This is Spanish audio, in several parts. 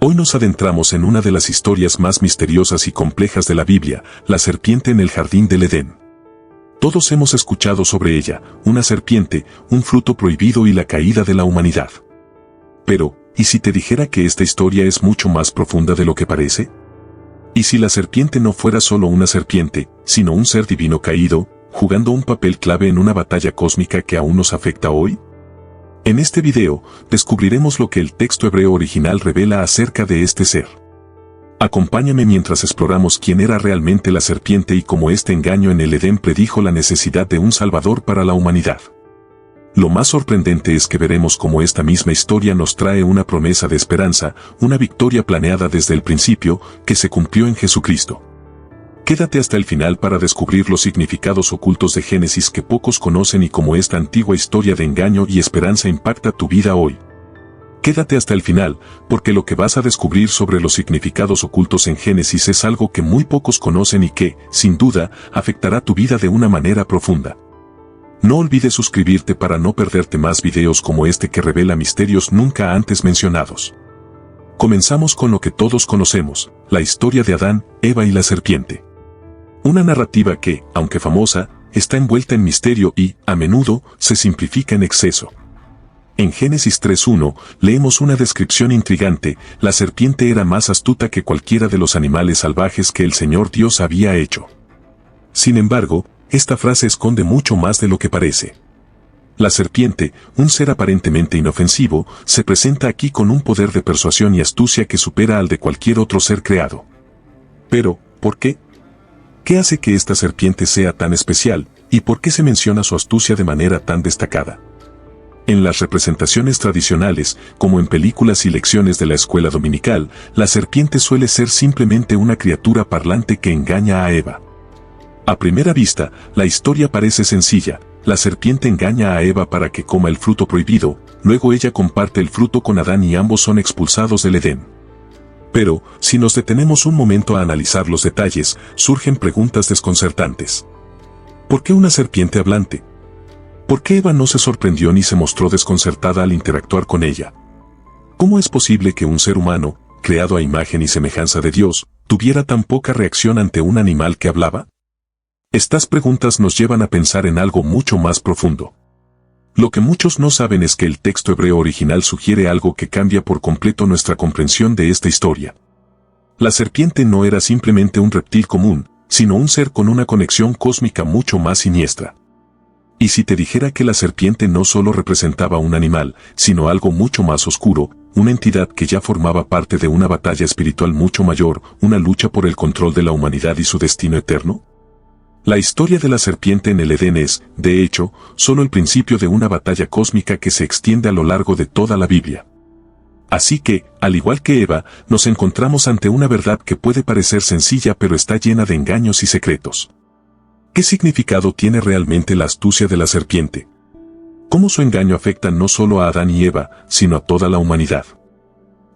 Hoy nos adentramos en una de las historias más misteriosas y complejas de la Biblia, la serpiente en el jardín del Edén. Todos hemos escuchado sobre ella, una serpiente, un fruto prohibido y la caída de la humanidad. Pero, ¿y si te dijera que esta historia es mucho más profunda de lo que parece? ¿Y si la serpiente no fuera solo una serpiente, sino un ser divino caído, jugando un papel clave en una batalla cósmica que aún nos afecta hoy? En este video, descubriremos lo que el texto hebreo original revela acerca de este ser. Acompáñame mientras exploramos quién era realmente la serpiente y cómo este engaño en el Edén predijo la necesidad de un Salvador para la humanidad. Lo más sorprendente es que veremos cómo esta misma historia nos trae una promesa de esperanza, una victoria planeada desde el principio, que se cumplió en Jesucristo. Quédate hasta el final para descubrir los significados ocultos de Génesis que pocos conocen y cómo esta antigua historia de engaño y esperanza impacta tu vida hoy. Quédate hasta el final, porque lo que vas a descubrir sobre los significados ocultos en Génesis es algo que muy pocos conocen y que, sin duda, afectará tu vida de una manera profunda. No olvides suscribirte para no perderte más videos como este que revela misterios nunca antes mencionados. Comenzamos con lo que todos conocemos, la historia de Adán, Eva y la serpiente. Una narrativa que, aunque famosa, está envuelta en misterio y, a menudo, se simplifica en exceso. En Génesis 3:1, leemos una descripción intrigante: la serpiente era más astuta que cualquiera de los animales salvajes que el Señor Dios había hecho. Sin embargo, esta frase esconde mucho más de lo que parece. La serpiente, un ser aparentemente inofensivo, se presenta aquí con un poder de persuasión y astucia que supera al de cualquier otro ser creado. Pero, ¿por qué? ¿Qué hace que esta serpiente sea tan especial, y por qué se menciona su astucia de manera tan destacada? En las representaciones tradicionales, como en películas y lecciones de la escuela dominical, la serpiente suele ser simplemente una criatura parlante que engaña a Eva. A primera vista, la historia parece sencilla: la serpiente engaña a Eva para que coma el fruto prohibido, luego ella comparte el fruto con Adán y ambos son expulsados del Edén. Pero, si nos detenemos un momento a analizar los detalles, surgen preguntas desconcertantes. ¿Por qué una serpiente hablante? ¿Por qué Eva no se sorprendió ni se mostró desconcertada al interactuar con ella? ¿Cómo es posible que un ser humano, creado a imagen y semejanza de Dios, tuviera tan poca reacción ante un animal que hablaba? Estas preguntas nos llevan a pensar en algo mucho más profundo. Lo que muchos no saben es que el texto hebreo original sugiere algo que cambia por completo nuestra comprensión de esta historia. La serpiente no era simplemente un reptil común, sino un ser con una conexión cósmica mucho más siniestra. Y si te dijera que la serpiente no solo representaba un animal, sino algo mucho más oscuro, una entidad que ya formaba parte de una batalla espiritual mucho mayor, una lucha por el control de la humanidad y su destino eterno? La historia de la serpiente en el Edén es, de hecho, solo el principio de una batalla cósmica que se extiende a lo largo de toda la Biblia. Así que, al igual que Eva, nos encontramos ante una verdad que puede parecer sencilla pero está llena de engaños y secretos. ¿Qué significado tiene realmente la astucia de la serpiente? ¿Cómo su engaño afecta no solo a Adán y Eva, sino a toda la humanidad?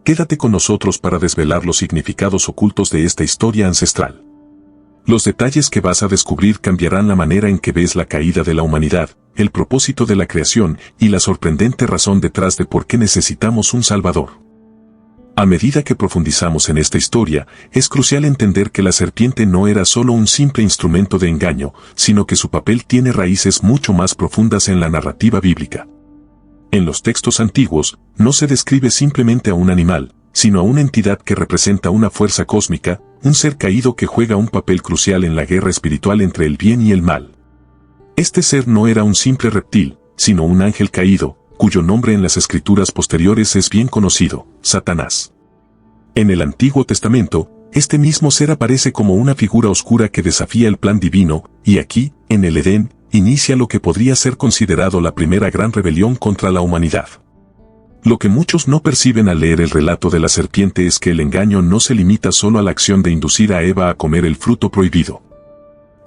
Quédate con nosotros para desvelar los significados ocultos de esta historia ancestral. Los detalles que vas a descubrir cambiarán la manera en que ves la caída de la humanidad, el propósito de la creación y la sorprendente razón detrás de por qué necesitamos un Salvador. A medida que profundizamos en esta historia, es crucial entender que la serpiente no era solo un simple instrumento de engaño, sino que su papel tiene raíces mucho más profundas en la narrativa bíblica. En los textos antiguos, no se describe simplemente a un animal, sino a una entidad que representa una fuerza cósmica, un ser caído que juega un papel crucial en la guerra espiritual entre el bien y el mal. Este ser no era un simple reptil, sino un ángel caído, cuyo nombre en las escrituras posteriores es bien conocido: Satanás. En el Antiguo Testamento, este mismo ser aparece como una figura oscura que desafía el plan divino, y aquí, en el Edén, inicia lo que podría ser considerado la primera gran rebelión contra la humanidad. Lo que muchos no perciben al leer el relato de la serpiente es que el engaño no se limita solo a la acción de inducir a Eva a comer el fruto prohibido.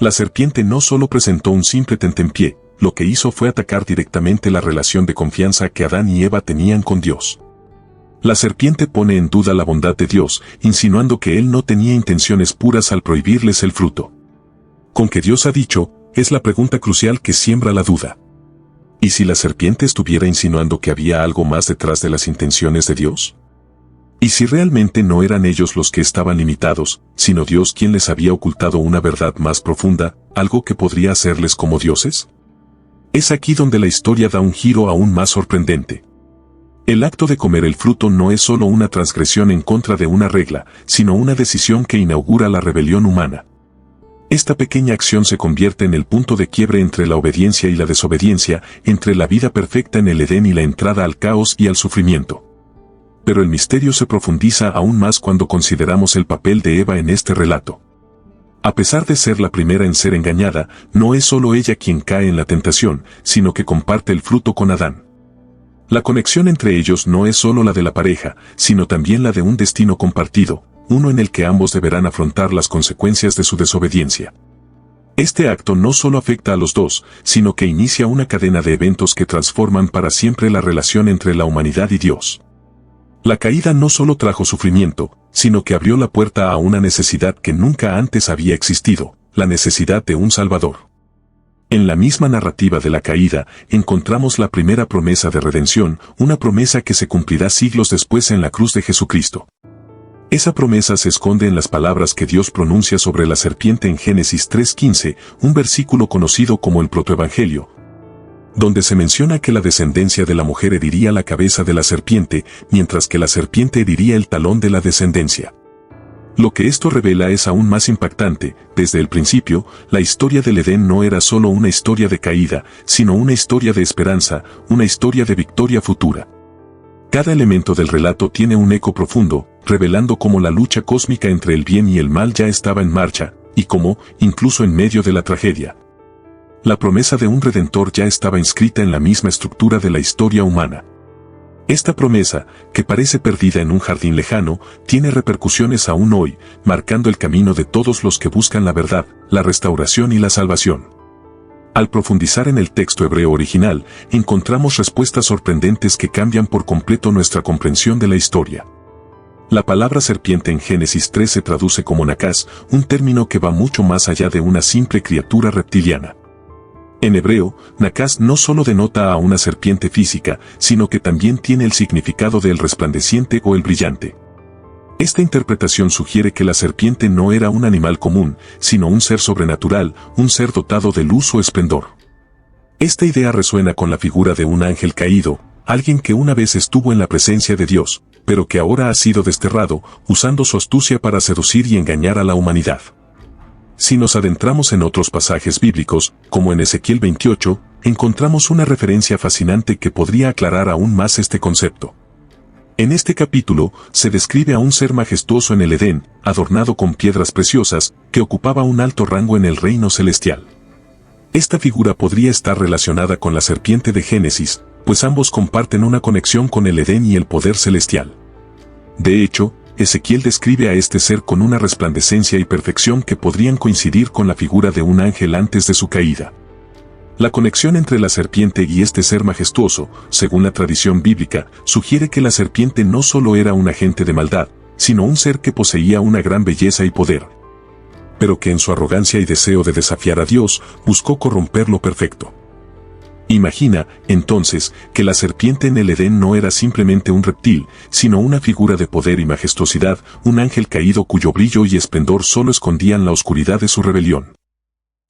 La serpiente no solo presentó un simple tentempié, lo que hizo fue atacar directamente la relación de confianza que Adán y Eva tenían con Dios. La serpiente pone en duda la bondad de Dios, insinuando que Él no tenía intenciones puras al prohibirles el fruto. ¿Con qué Dios ha dicho?, es la pregunta crucial que siembra la duda. ¿Y si la serpiente estuviera insinuando que había algo más detrás de las intenciones de Dios? ¿Y si realmente no eran ellos los que estaban limitados, sino Dios quien les había ocultado una verdad más profunda, algo que podría hacerles como dioses? Es aquí donde la historia da un giro aún más sorprendente. El acto de comer el fruto no es solo una transgresión en contra de una regla, sino una decisión que inaugura la rebelión humana. Esta pequeña acción se convierte en el punto de quiebre entre la obediencia y la desobediencia, entre la vida perfecta en el Edén y la entrada al caos y al sufrimiento. Pero el misterio se profundiza aún más cuando consideramos el papel de Eva en este relato. A pesar de ser la primera en ser engañada, no es solo ella quien cae en la tentación, sino que comparte el fruto con Adán. La conexión entre ellos no es solo la de la pareja, sino también la de un destino compartido, uno en el que ambos deberán afrontar las consecuencias de su desobediencia. Este acto no solo afecta a los dos, sino que inicia una cadena de eventos que transforman para siempre la relación entre la humanidad y Dios. La caída no solo trajo sufrimiento, sino que abrió la puerta a una necesidad que nunca antes había existido, la necesidad de un Salvador. En la misma narrativa de la caída, encontramos la primera promesa de redención, una promesa que se cumplirá siglos después en la cruz de Jesucristo. Esa promesa se esconde en las palabras que Dios pronuncia sobre la serpiente en Génesis 3:15, un versículo conocido como el protoevangelio, donde se menciona que la descendencia de la mujer heriría la cabeza de la serpiente, mientras que la serpiente heriría el talón de la descendencia. Lo que esto revela es aún más impactante. Desde el principio, la historia del Edén no era solo una historia de caída, sino una historia de esperanza, una historia de victoria futura. Cada elemento del relato tiene un eco profundo, revelando cómo la lucha cósmica entre el bien y el mal ya estaba en marcha, y cómo, incluso en medio de la tragedia, la promesa de un redentor ya estaba inscrita en la misma estructura de la historia humana. Esta promesa, que parece perdida en un jardín lejano, tiene repercusiones aún hoy, marcando el camino de todos los que buscan la verdad, la restauración y la salvación. Al profundizar en el texto hebreo original, encontramos respuestas sorprendentes que cambian por completo nuestra comprensión de la historia. La palabra serpiente en Génesis 3 se traduce como nakás, un término que va mucho más allá de una simple criatura reptiliana. En hebreo, nakás no solo denota a una serpiente física, sino que también tiene el significado del resplandeciente o el brillante. Esta interpretación sugiere que la serpiente no era un animal común, sino un ser sobrenatural, un ser dotado de luz o esplendor. Esta idea resuena con la figura de un ángel caído, alguien que una vez estuvo en la presencia de Dios, pero que ahora ha sido desterrado, usando su astucia para seducir y engañar a la humanidad. Si nos adentramos en otros pasajes bíblicos, como en Ezequiel 28, encontramos una referencia fascinante que podría aclarar aún más este concepto. En este capítulo, se describe a un ser majestuoso en el Edén, adornado con piedras preciosas, que ocupaba un alto rango en el reino celestial. Esta figura podría estar relacionada con la serpiente de Génesis, pues ambos comparten una conexión con el Edén y el poder celestial. De hecho, Ezequiel describe a este ser con una resplandecencia y perfección que podrían coincidir con la figura de un ángel antes de su caída. La conexión entre la serpiente y este ser majestuoso, según la tradición bíblica, sugiere que la serpiente no solo era un agente de maldad, sino un ser que poseía una gran belleza y poder, pero que en su arrogancia y deseo de desafiar a Dios, buscó corromper lo perfecto. Imagina, entonces, que la serpiente en el Edén no era simplemente un reptil, sino una figura de poder y majestuosidad, un ángel caído cuyo brillo y esplendor solo escondían la oscuridad de su rebelión.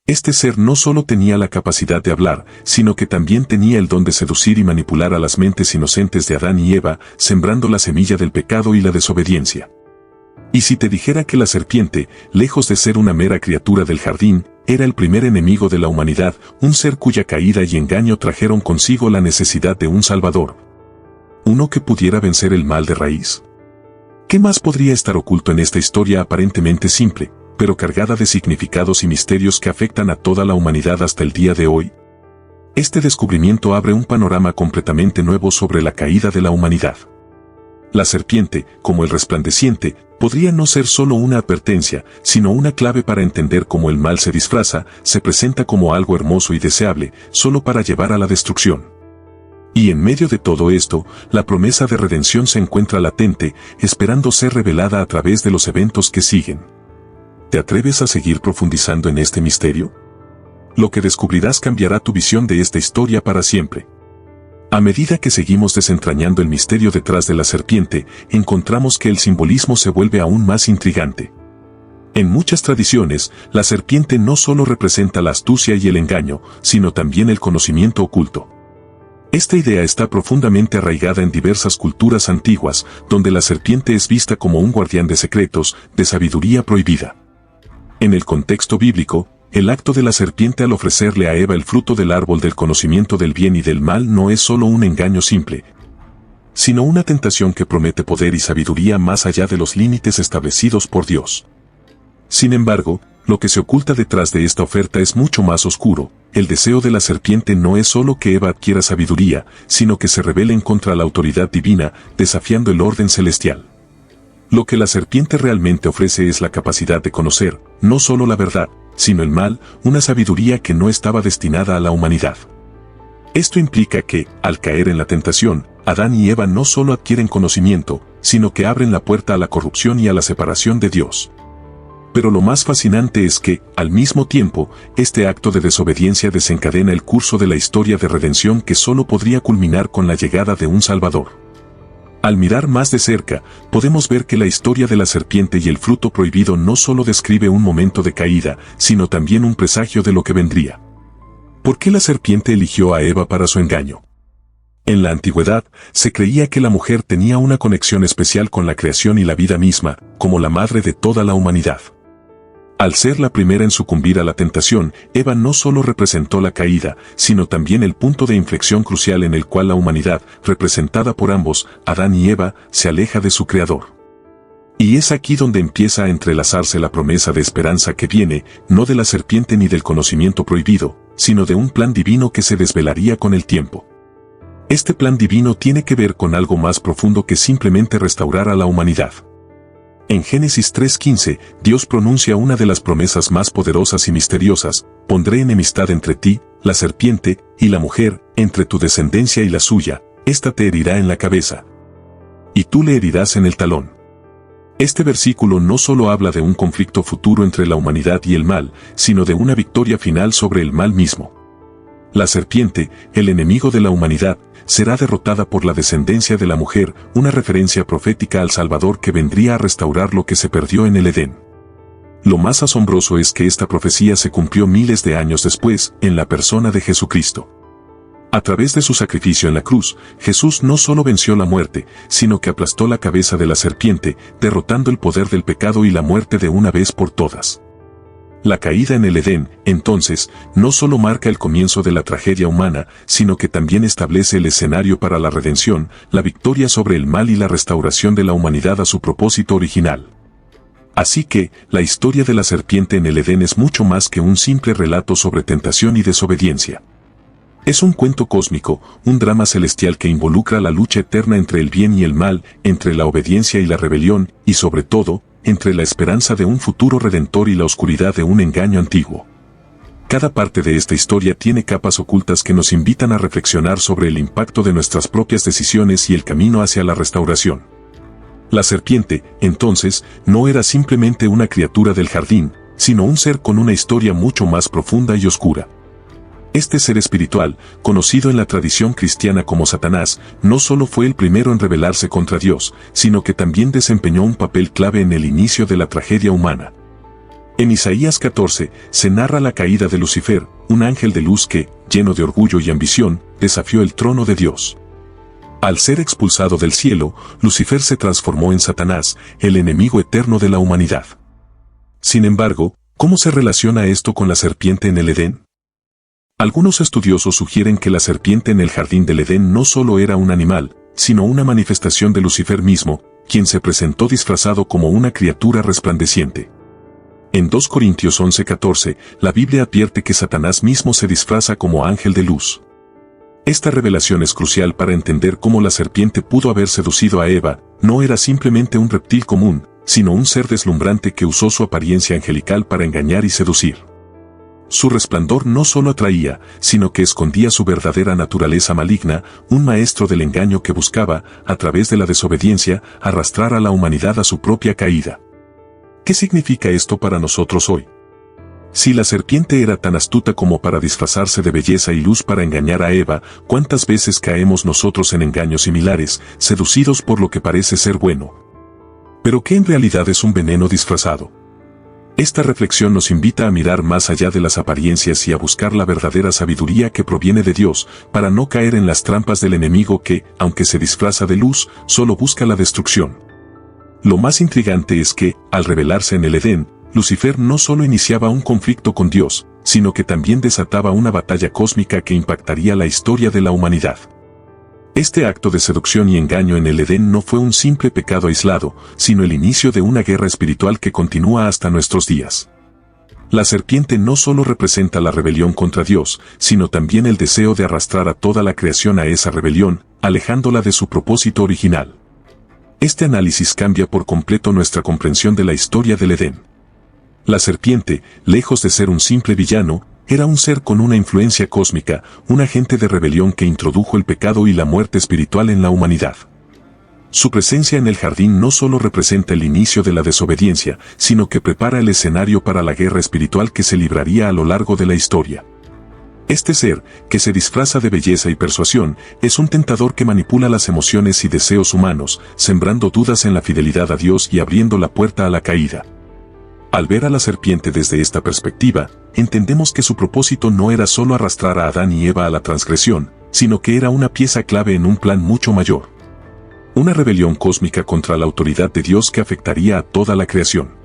Este ser no solo tenía la capacidad de hablar, sino que también tenía el don de seducir y manipular a las mentes inocentes de Adán y Eva, sembrando la semilla del pecado y la desobediencia. Y si te dijera que la serpiente, lejos de ser una mera criatura del jardín, era el primer enemigo de la humanidad, un ser cuya caída y engaño trajeron consigo la necesidad de un Salvador, uno que pudiera vencer el mal de raíz. ¿Qué más podría estar oculto en esta historia aparentemente simple, pero cargada de significados y misterios que afectan a toda la humanidad hasta el día de hoy? Este descubrimiento abre un panorama completamente nuevo sobre la caída de la humanidad. La serpiente, como el resplandeciente, podría no ser solo una advertencia, sino una clave para entender cómo el mal se disfraza, se presenta como algo hermoso y deseable, solo para llevar a la destrucción. Y en medio de todo esto, la promesa de redención se encuentra latente, esperando ser revelada a través de los eventos que siguen. ¿Te atreves a seguir profundizando en este misterio? Lo que descubrirás cambiará tu visión de esta historia para siempre. A medida que seguimos desentrañando el misterio detrás de la serpiente, encontramos que el simbolismo se vuelve aún más intrigante. En muchas tradiciones, la serpiente no solo representa la astucia y el engaño, sino también el conocimiento oculto. Esta idea está profundamente arraigada en diversas culturas antiguas, donde la serpiente es vista como un guardián de secretos, de sabiduría prohibida. En el contexto bíblico, el acto de la serpiente al ofrecerle a Eva el fruto del árbol del conocimiento del bien y del mal no es solo un engaño simple, sino una tentación que promete poder y sabiduría más allá de los límites establecidos por Dios. Sin embargo, lo que se oculta detrás de esta oferta es mucho más oscuro. El deseo de la serpiente no es solo que Eva adquiera sabiduría, sino que se rebelen contra la autoridad divina, desafiando el orden celestial. Lo que la serpiente realmente ofrece es la capacidad de conocer, no solo la verdad, sino el mal, una sabiduría que no estaba destinada a la humanidad. Esto implica que, al caer en la tentación, Adán y Eva no solo adquieren conocimiento, sino que abren la puerta a la corrupción y a la separación de Dios. Pero lo más fascinante es que, al mismo tiempo, este acto de desobediencia desencadena el curso de la historia de redención que solo podría culminar con la llegada de un Salvador. Al mirar más de cerca, podemos ver que la historia de la serpiente y el fruto prohibido no solo describe un momento de caída, sino también un presagio de lo que vendría. ¿Por qué la serpiente eligió a Eva para su engaño? En la antigüedad, se creía que la mujer tenía una conexión especial con la creación y la vida misma, como la madre de toda la humanidad. Al ser la primera en sucumbir a la tentación, Eva no solo representó la caída, sino también el punto de inflexión crucial en el cual la humanidad, representada por ambos, Adán y Eva, se aleja de su Creador. Y es aquí donde empieza a entrelazarse la promesa de esperanza que viene, no de la serpiente ni del conocimiento prohibido, sino de un plan divino que se desvelaría con el tiempo. Este plan divino tiene que ver con algo más profundo que simplemente restaurar a la humanidad. En Génesis 3:15, Dios pronuncia una de las promesas más poderosas y misteriosas: pondré enemistad entre ti, la serpiente, y la mujer, entre tu descendencia y la suya, ésta te herirá en la cabeza, y tú le herirás en el talón. Este versículo no solo habla de un conflicto futuro entre la humanidad y el mal, sino de una victoria final sobre el mal mismo. La serpiente, el enemigo de la humanidad, será derrotada por la descendencia de la mujer, una referencia profética al Salvador que vendría a restaurar lo que se perdió en el Edén. Lo más asombroso es que esta profecía se cumplió miles de años después, en la persona de Jesucristo. A través de su sacrificio en la cruz, Jesús no solo venció la muerte, sino que aplastó la cabeza de la serpiente, derrotando el poder del pecado y la muerte de una vez por todas. La caída en el Edén, entonces, no solo marca el comienzo de la tragedia humana, sino que también establece el escenario para la redención, la victoria sobre el mal y la restauración de la humanidad a su propósito original. Así que, la historia de la serpiente en el Edén es mucho más que un simple relato sobre tentación y desobediencia. Es un cuento cósmico, un drama celestial que involucra la lucha eterna entre el bien y el mal, entre la obediencia y la rebelión, y sobre todo, entre la esperanza de un futuro redentor y la oscuridad de un engaño antiguo. Cada parte de esta historia tiene capas ocultas que nos invitan a reflexionar sobre el impacto de nuestras propias decisiones y el camino hacia la restauración. La serpiente, entonces, no era simplemente una criatura del jardín, sino un ser con una historia mucho más profunda y oscura. Este ser espiritual, conocido en la tradición cristiana como Satanás, no solo fue el primero en rebelarse contra Dios, sino que también desempeñó un papel clave en el inicio de la tragedia humana. En Isaías 14, se narra la caída de Lucifer, un ángel de luz que, lleno de orgullo y ambición, desafió el trono de Dios. Al ser expulsado del cielo, Lucifer se transformó en Satanás, el enemigo eterno de la humanidad. Sin embargo, ¿cómo se relaciona esto con la serpiente en el Edén? Algunos estudiosos sugieren que la serpiente en el jardín del Edén no solo era un animal, sino una manifestación de Lucifer mismo, quien se presentó disfrazado como una criatura resplandeciente. En 2 Corintios 11:14, la Biblia advierte que Satanás mismo se disfraza como ángel de luz. Esta revelación es crucial para entender cómo la serpiente pudo haber seducido a Eva. No era simplemente un reptil común, sino un ser deslumbrante que usó su apariencia angelical para engañar y seducir. Su resplandor no solo atraía, sino que escondía su verdadera naturaleza maligna, un maestro del engaño que buscaba, a través de la desobediencia, arrastrar a la humanidad a su propia caída. ¿Qué significa esto para nosotros hoy? Si la serpiente era tan astuta como para disfrazarse de belleza y luz para engañar a Eva, ¿cuántas veces caemos nosotros en engaños similares, seducidos por lo que parece ser bueno, pero que en realidad es un veneno disfrazado? Esta reflexión nos invita a mirar más allá de las apariencias y a buscar la verdadera sabiduría que proviene de Dios, para no caer en las trampas del enemigo que, aunque se disfraza de luz, solo busca la destrucción. Lo más intrigante es que, al revelarse en el Edén, Lucifer no solo iniciaba un conflicto con Dios, sino que también desataba una batalla cósmica que impactaría la historia de la humanidad. Este acto de seducción y engaño en el Edén no fue un simple pecado aislado, sino el inicio de una guerra espiritual que continúa hasta nuestros días. La serpiente no solo representa la rebelión contra Dios, sino también el deseo de arrastrar a toda la creación a esa rebelión, alejándola de su propósito original. Este análisis cambia por completo nuestra comprensión de la historia del Edén. La serpiente, lejos de ser un simple villano, era un ser con una influencia cósmica, un agente de rebelión que introdujo el pecado y la muerte espiritual en la humanidad. Su presencia en el jardín no solo representa el inicio de la desobediencia, sino que prepara el escenario para la guerra espiritual que se libraría a lo largo de la historia. Este ser, que se disfraza de belleza y persuasión, es un tentador que manipula las emociones y deseos humanos, sembrando dudas en la fidelidad a Dios y abriendo la puerta a la caída. Al ver a la serpiente desde esta perspectiva, entendemos que su propósito no era solo arrastrar a Adán y Eva a la transgresión, sino que era una pieza clave en un plan mucho mayor. Una rebelión cósmica contra la autoridad de Dios que afectaría a toda la creación.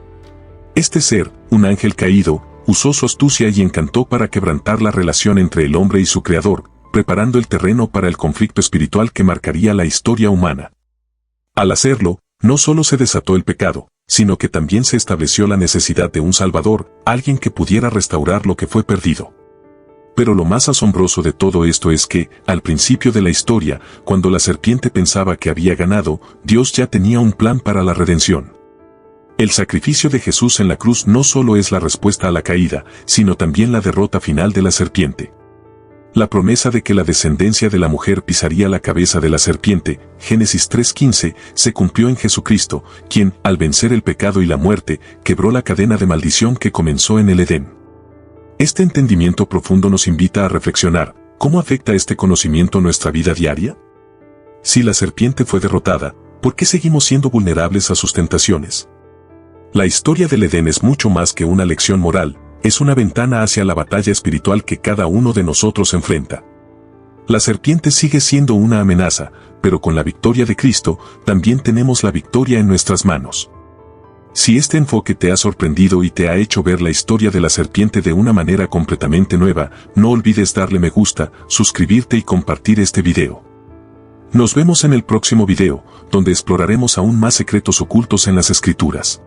Este ser, un ángel caído, usó su astucia y encanto para quebrantar la relación entre el hombre y su creador, preparando el terreno para el conflicto espiritual que marcaría la historia humana. Al hacerlo, no solo se desató el pecado, sino que también se estableció la necesidad de un Salvador, alguien que pudiera restaurar lo que fue perdido. Pero lo más asombroso de todo esto es que, al principio de la historia, cuando la serpiente pensaba que había ganado, Dios ya tenía un plan para la redención. El sacrificio de Jesús en la cruz no solo es la respuesta a la caída, sino también la derrota final de la serpiente. La promesa de que la descendencia de la mujer pisaría la cabeza de la serpiente, Génesis 3:15, se cumplió en Jesucristo, quien, al vencer el pecado y la muerte, quebró la cadena de maldición que comenzó en el Edén. Este entendimiento profundo nos invita a reflexionar, ¿cómo afecta este conocimiento nuestra vida diaria? Si la serpiente fue derrotada, ¿por qué seguimos siendo vulnerables a sus tentaciones? La historia del Edén es mucho más que una lección moral, es una ventana hacia la batalla espiritual que cada uno de nosotros enfrenta. La serpiente sigue siendo una amenaza, pero con la victoria de Cristo, también tenemos la victoria en nuestras manos. Si este enfoque te ha sorprendido y te ha hecho ver la historia de la serpiente de una manera completamente nueva, no olvides darle me gusta, suscribirte y compartir este video. Nos vemos en el próximo video, donde exploraremos aún más secretos ocultos en las Escrituras.